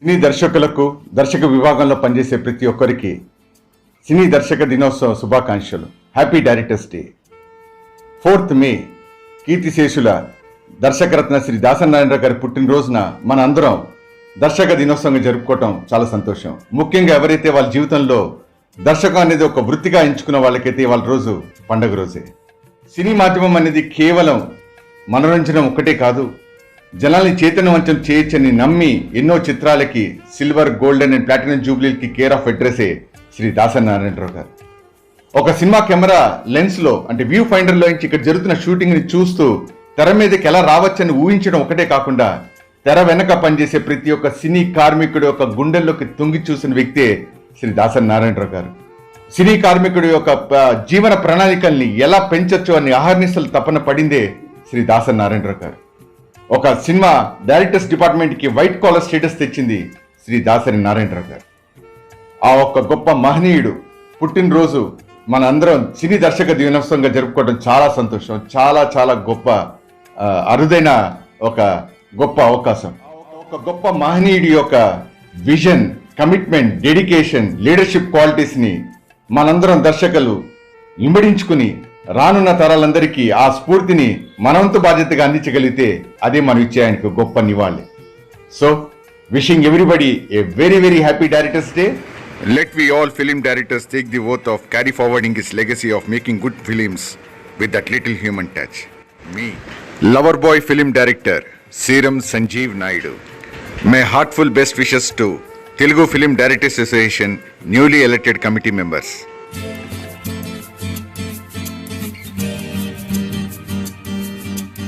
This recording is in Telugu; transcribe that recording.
సినీ దర్శకులకు దర్శక విభాగంలో పనిచేసే ప్రతి ఒక్కరికి సినీ దర్శక దినోత్సవ శుభాకాంక్షలు. Happy directors day. 4th మే కీర్తిశేషుల దర్శకరత్న శ్రీ దాసనారాయణ గారి పుట్టినరోజున మన అందరం దర్శక దినోత్సవంగా జరుపుకోవటం చాలా సంతోషం. ముఖ్యంగా ఎవరైతే వాళ్ళ జీవితంలో దర్శకం అనేది ఒక వృత్తిగా ఎంచుకున్న వాళ్ళకైతే వాళ్ళ రోజు పండగ రోజే. సినీ మాధ్యమం అనేది కేవలం మనోరంజనం ఒక్కటే కాదు, జనాల్ని చైతన్యవంతం చేయొచ్చని నమ్మి ఎన్నో చిత్రాలకి సిల్వర్, గోల్డెన్ అండ్ ప్లాటినం జూబ్లీలకి కేర్ ఆఫ్ అడ్రసే శ్రీ దాసనారాయణరావు గారు. ఒక సినిమా కెమెరా లెన్స్లో అంటే వ్యూ ఫైండర్లో నుంచి ఇక్కడ జరుగుతున్న షూటింగ్ని చూస్తూ తెర మీదకి ఎలా రావచ్చని ఊహించడం ఒకటే కాకుండా తెర వెనక పనిచేసే ప్రతి ఒక్క సినీ కార్మికుడి యొక్క గుండెల్లోకి తుంగి చూసిన వ్యక్తే శ్రీ దాసనారాయణరావు గారు. సినీ కార్మికుడి యొక్క జీవన ప్రణాళికల్ని ఎలా పెంచొచ్చు అని అహర్నిశలు తపన పడిందే శ్రీ దాసనారాయణరావు గారు. ఒక సినిమా డైరెక్టర్స్ డిపార్ట్మెంట్కి వైట్ కాలర్ స్టేటస్ తెచ్చింది శ్రీ దాసరి నారాయణరావు గారు. ఆ ఒక్క గొప్ప మహనీయుడు పుట్టినరోజు మన అందరం సినీ దర్శక దినోత్సవంగా జరుపుకోవడం చాలా సంతోషం. చాలా చాలా గొప్ప అరుదైన ఒక గొప్ప అవకాశం. ఒక గొప్ప మహనీయుడి యొక్క విజన్, కమిట్మెంట్, డెడికేషన్, లీడర్షిప్ క్వాలిటీస్ని మనందరం దర్శకులు ఇమిడించుకుని రానున్న తరాలందరికీ ఆ స్ఫూర్తిని మనంతు బాధ్యతగా అందించగలిగితే అదే మనం ఇచ్చే ఆయనకు గొప్ప నివాళి. So wishing everybody a very very happy directors day. Let we all film directors take the oath of carry forwarding his legacy of making good films with that little human touch. Me, Loverboy film director Seeram Sanjeev Naidu. My heartful best wishes to Telugu Film Directors Association newly elected committee members.